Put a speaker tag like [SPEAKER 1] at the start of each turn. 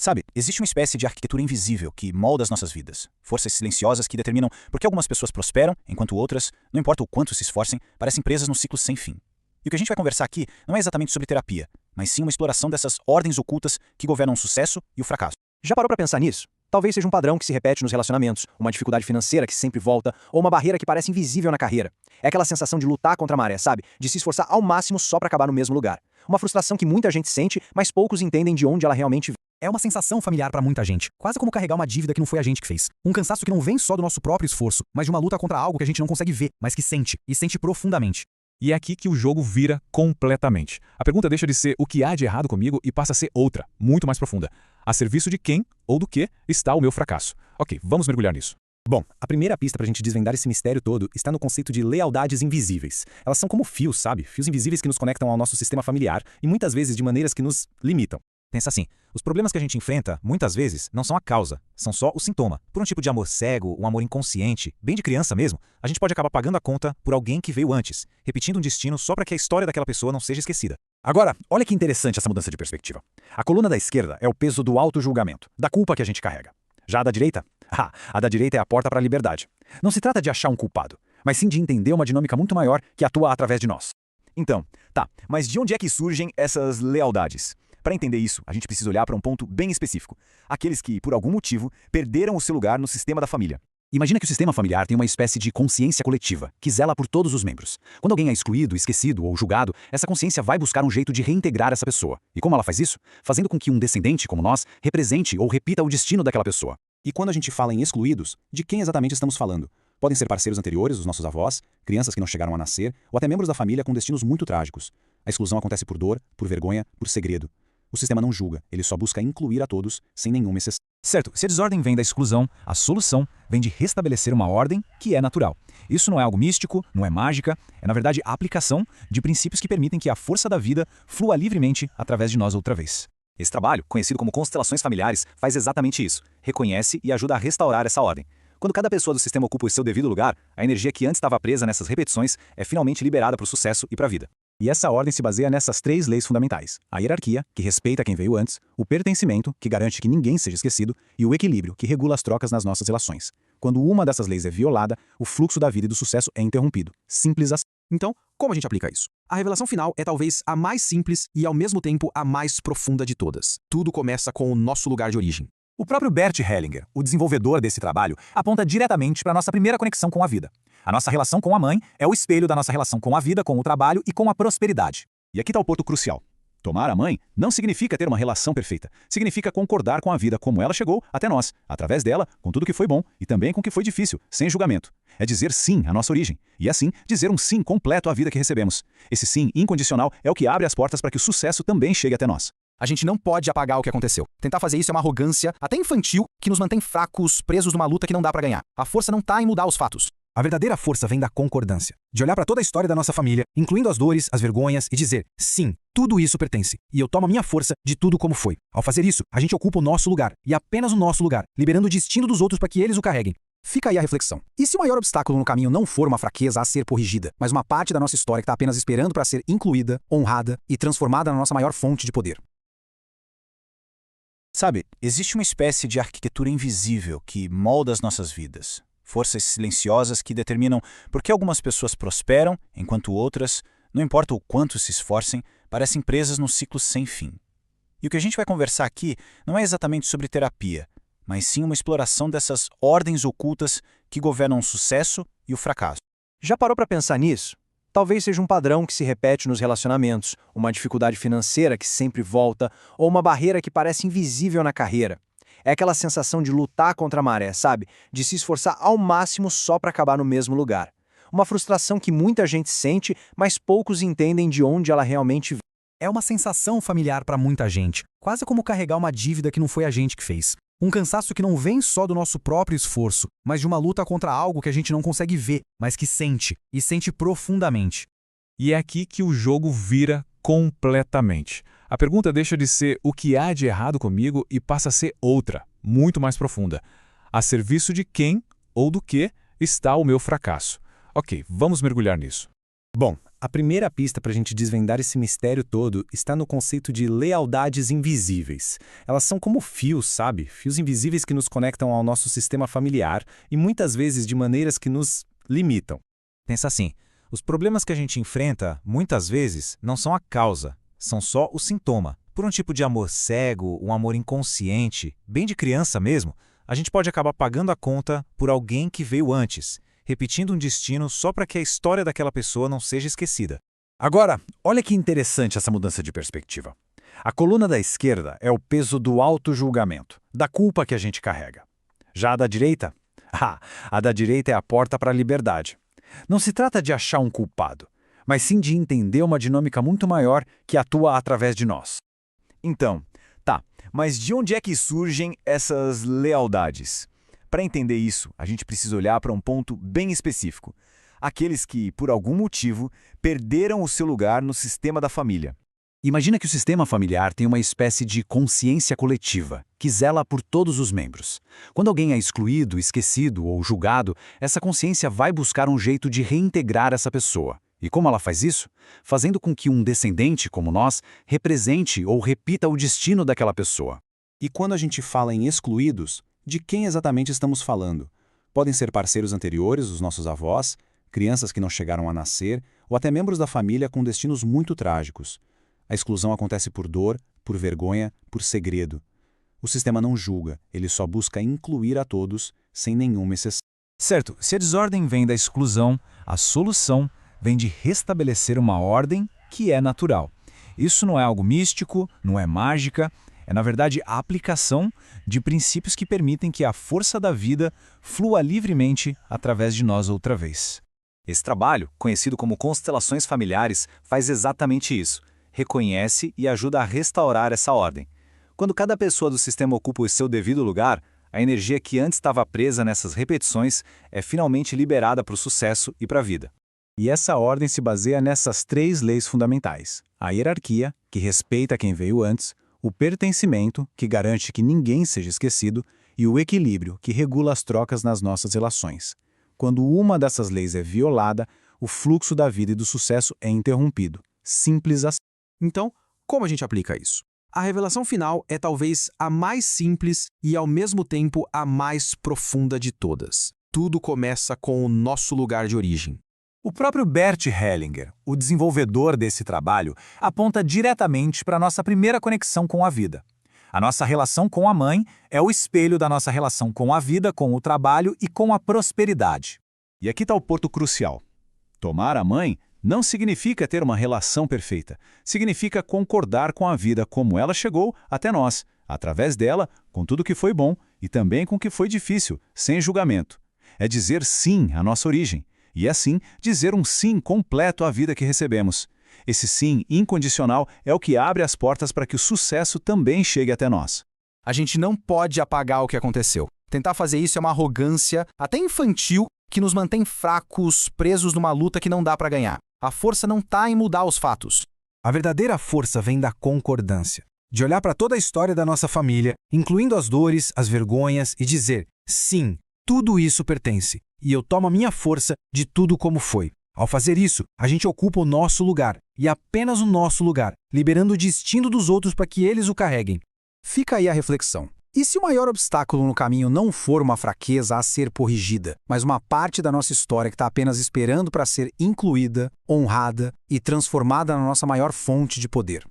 [SPEAKER 1] Sabe, existe uma espécie de arquitetura invisível que molda as nossas vidas. Forças silenciosas que determinam por que algumas pessoas prosperam, enquanto outras, não importa o quanto se esforcem, parecem presas num ciclo sem fim. E o que a gente vai conversar aqui não é exatamente sobre terapia, mas sim uma exploração dessas ordens ocultas que governam o sucesso e o fracasso.
[SPEAKER 2] Já parou pra pensar nisso? Talvez seja um padrão que se repete nos relacionamentos, uma dificuldade financeira que sempre volta, ou uma barreira que parece invisível na carreira. É aquela sensação de lutar contra a maré, sabe? De se esforçar ao máximo só pra acabar no mesmo lugar. Uma frustração que muita gente sente, mas poucos entendem de onde ela realmente vem.
[SPEAKER 3] É uma sensação familiar pra muita gente, quase como carregar uma dívida que não foi a gente que fez. Um cansaço que não vem só do nosso próprio esforço, mas de uma luta contra algo que a gente não consegue ver, mas que sente, e sente profundamente.
[SPEAKER 4] E é aqui que o jogo vira completamente. A pergunta deixa de ser o que há de errado comigo e passa a ser outra, muito mais profunda. A serviço de quem ou do que está o meu fracasso? Ok, vamos mergulhar nisso.
[SPEAKER 3] Bom, a primeira pista pra gente desvendar esse mistério todo está no conceito de lealdades invisíveis. Elas são como fios, sabe? Fios invisíveis que nos conectam ao nosso sistema familiar e muitas vezes de maneiras que nos limitam. Pensa assim, os problemas que a gente enfrenta, muitas vezes, não são a causa, são só o sintoma. Por um tipo de amor cego, um amor inconsciente, bem de criança mesmo, a gente pode acabar pagando a conta por alguém que veio antes, repetindo um destino só para que a história daquela pessoa não seja esquecida.
[SPEAKER 2] Agora, olha que interessante essa mudança de perspectiva. A coluna da esquerda é o peso do auto-julgamento, da culpa que a gente carrega. Já a da direita? A da direita é a porta para a liberdade. Não se trata de achar um culpado, mas sim de entender uma dinâmica muito maior que atua através de nós.
[SPEAKER 1] Então, mas de onde é que surgem essas lealdades? Para entender isso, a gente precisa olhar para um ponto bem específico. Aqueles que, por algum motivo, perderam o seu lugar no sistema da família.
[SPEAKER 2] Imagina que o sistema familiar tem uma espécie de consciência coletiva, que zela por todos os membros. Quando alguém é excluído, esquecido ou julgado, essa consciência vai buscar um jeito de reintegrar essa pessoa. E como ela faz isso? Fazendo com que um descendente, como nós, represente ou repita o destino daquela pessoa.
[SPEAKER 3] E quando a gente fala em excluídos, de quem exatamente estamos falando? Podem ser parceiros anteriores, os nossos avós, crianças que não chegaram a nascer, ou até membros da família com destinos muito trágicos. A exclusão acontece por dor, por vergonha, por segredo. O sistema não julga, ele só busca incluir a todos, sem nenhuma exceção.
[SPEAKER 2] Certo, se a desordem vem da exclusão, a solução vem de restabelecer uma ordem que é natural. Isso não é algo místico, não é mágica, é na verdade a aplicação de princípios que permitem que a força da vida flua livremente através de nós outra vez.
[SPEAKER 1] Esse trabalho, conhecido como constelações familiares, faz exatamente isso. Reconhece e ajuda a restaurar essa ordem. Quando cada pessoa do sistema ocupa o seu devido lugar, a energia que antes estava presa nessas repetições é finalmente liberada para o sucesso e para a vida.
[SPEAKER 2] E essa ordem se baseia nessas 3 leis fundamentais. A hierarquia, que respeita quem veio antes, o pertencimento, que garante que ninguém seja esquecido, e o equilíbrio, que regula as trocas nas nossas relações. Quando uma dessas leis é violada, o fluxo da vida e do sucesso é interrompido. Simples assim.
[SPEAKER 3] Então, como a gente aplica isso? A revelação final é talvez a mais simples e, ao mesmo tempo, a mais profunda de todas. Tudo começa com o nosso lugar de origem.
[SPEAKER 2] O próprio Bert Hellinger, o desenvolvedor desse trabalho, aponta diretamente para a nossa primeira conexão com a vida. A nossa relação com a mãe é o espelho da nossa relação com a vida, com o trabalho e com a prosperidade.
[SPEAKER 1] E aqui está o ponto crucial. Tomar a mãe não significa ter uma relação perfeita. Significa concordar com a vida como ela chegou até nós, através dela, com tudo que foi bom e também com o que foi difícil, sem julgamento. É dizer sim à nossa origem. E assim, dizer um sim completo à vida que recebemos. Esse sim incondicional é o que abre as portas para que o sucesso também chegue até nós.
[SPEAKER 3] A gente não pode apagar o que aconteceu. Tentar fazer isso é uma arrogância, até infantil, que nos mantém fracos, presos numa luta que não dá pra ganhar. A força não tá em mudar os fatos.
[SPEAKER 2] A verdadeira força vem da concordância, de olhar para toda a história da nossa família, incluindo as dores, as vergonhas, e dizer, sim, tudo isso pertence, e eu tomo a minha força de tudo como foi. Ao fazer isso, a gente ocupa o nosso lugar, e apenas o nosso lugar, liberando o destino dos outros para que eles o carreguem. Fica aí a reflexão. E se o maior obstáculo no caminho não for uma fraqueza a ser corrigida, mas uma parte da nossa história que está apenas esperando para ser incluída, honrada e transformada na nossa maior fonte de poder?
[SPEAKER 1] Sabe, existe uma espécie de arquitetura invisível que molda as nossas vidas. Forças silenciosas que determinam por que algumas pessoas prosperam, enquanto outras, não importa o quanto se esforcem, parecem presas num ciclo sem fim. E o que a gente vai conversar aqui não é exatamente sobre terapia, mas sim uma exploração dessas ordens ocultas que governam o sucesso e o fracasso.
[SPEAKER 2] Já parou para pensar nisso? Talvez seja um padrão que se repete nos relacionamentos, uma dificuldade financeira que sempre volta, ou uma barreira que parece invisível na carreira. É aquela sensação de lutar contra a maré, sabe? De se esforçar ao máximo só para acabar no mesmo lugar. Uma frustração que muita gente sente, mas poucos entendem de onde ela realmente vem.
[SPEAKER 3] É uma sensação familiar para muita gente, quase como carregar uma dívida que não foi a gente que fez. Um cansaço que não vem só do nosso próprio esforço, mas de uma luta contra algo que a gente não consegue ver, mas que sente, e sente profundamente.
[SPEAKER 4] E é aqui que o jogo vira completamente. A pergunta deixa de ser o que há de errado comigo e passa a ser outra, muito mais profunda. A serviço de quem ou do que está o meu fracasso? Ok, vamos mergulhar nisso.
[SPEAKER 2] Bom,
[SPEAKER 3] A primeira pista para a gente desvendar esse mistério todo está no conceito de lealdades invisíveis. Elas são como fios, sabe? Fios invisíveis que nos conectam ao nosso sistema familiar e muitas vezes de maneiras que nos limitam.
[SPEAKER 1] Pensa assim, os problemas que a gente enfrenta, muitas vezes, não são a causa, são só o sintoma. Por um tipo de amor cego, um amor inconsciente, bem de criança mesmo, a gente pode acabar pagando a conta por alguém que veio antes, repetindo um destino só para que a história daquela pessoa não seja esquecida.
[SPEAKER 5] Agora, olha que interessante essa mudança de perspectiva. A coluna da esquerda é o peso do auto-julgamento, da culpa que a gente carrega. Já a da direita? A da direita é a porta para a liberdade. Não se trata de achar um culpado, mas sim de entender uma dinâmica muito maior que atua através de nós.
[SPEAKER 1] Então, mas de onde é que surgem essas lealdades? Para entender isso, a gente precisa olhar para um ponto bem específico. Aqueles que, por algum motivo, perderam o seu lugar no sistema da família.
[SPEAKER 5] Imagina que o sistema familiar tem uma espécie de consciência coletiva, que zela por todos os membros. Quando alguém é excluído, esquecido ou julgado, essa consciência vai buscar um jeito de reintegrar essa pessoa. E como ela faz isso? Fazendo com que um descendente, como nós, represente ou repita o destino daquela pessoa.
[SPEAKER 3] E quando a gente fala em excluídos, de quem exatamente estamos falando? Podem ser parceiros anteriores, os nossos avós, crianças que não chegaram a nascer, ou até membros da família com destinos muito trágicos. A exclusão acontece por dor, por vergonha, por segredo. O sistema não julga, ele só busca incluir a todos, sem nenhuma exceção.
[SPEAKER 1] Certo, se a desordem vem da exclusão, a solução vem de restabelecer uma ordem que é natural. Isso não é algo místico, não é mágica, é na verdade a aplicação de princípios que permitem que a força da vida flua livremente através de nós outra vez.
[SPEAKER 5] Esse trabalho, conhecido como constelações familiares, faz exatamente isso. Reconhece e ajuda a restaurar essa ordem. Quando cada pessoa do sistema ocupa o seu devido lugar, a energia que antes estava presa nessas repetições é finalmente liberada para o sucesso e para a vida.
[SPEAKER 1] E essa ordem se baseia nessas 3 leis fundamentais. A hierarquia, que respeita quem veio antes, o pertencimento, que garante que ninguém seja esquecido, e o equilíbrio, que regula as trocas nas nossas relações. Quando uma dessas leis é violada, o fluxo da vida e do sucesso é interrompido. Simples assim.
[SPEAKER 2] Então, como a gente aplica isso? A revelação final é talvez a mais simples e, ao mesmo tempo, a mais profunda de todas. Tudo começa com o nosso lugar de origem.
[SPEAKER 1] O próprio Bert Hellinger, o desenvolvedor desse trabalho, aponta diretamente para a nossa primeira conexão com a vida. A nossa relação com a mãe é o espelho da nossa relação com a vida, com o trabalho e com a prosperidade.
[SPEAKER 5] E aqui está o ponto crucial. Tomar a mãe não significa ter uma relação perfeita. Significa concordar com a vida como ela chegou até nós, através dela, com tudo que foi bom e também com o que foi difícil, sem julgamento. É dizer sim à nossa origem. E assim, dizer um sim completo à vida que recebemos. Esse sim incondicional é o que abre as portas para que o sucesso também chegue até nós.
[SPEAKER 2] A gente não pode apagar o que aconteceu. Tentar fazer isso é uma arrogância, até infantil, que nos mantém fracos, presos numa luta que não dá para ganhar. A força não está em mudar os fatos.
[SPEAKER 3] A verdadeira força vem da concordância. De olhar para toda a história da nossa família, incluindo as dores, as vergonhas, e dizer, sim, tudo isso pertence, e eu tomo a minha força de tudo como foi. Ao fazer isso, a gente ocupa o nosso lugar, e apenas o nosso lugar, liberando o destino dos outros para que eles o carreguem.
[SPEAKER 2] Fica aí a reflexão. E se o maior obstáculo no caminho não for uma fraqueza a ser corrigida, mas uma parte da nossa história que está apenas esperando para ser incluída, honrada e transformada na nossa maior fonte de poder?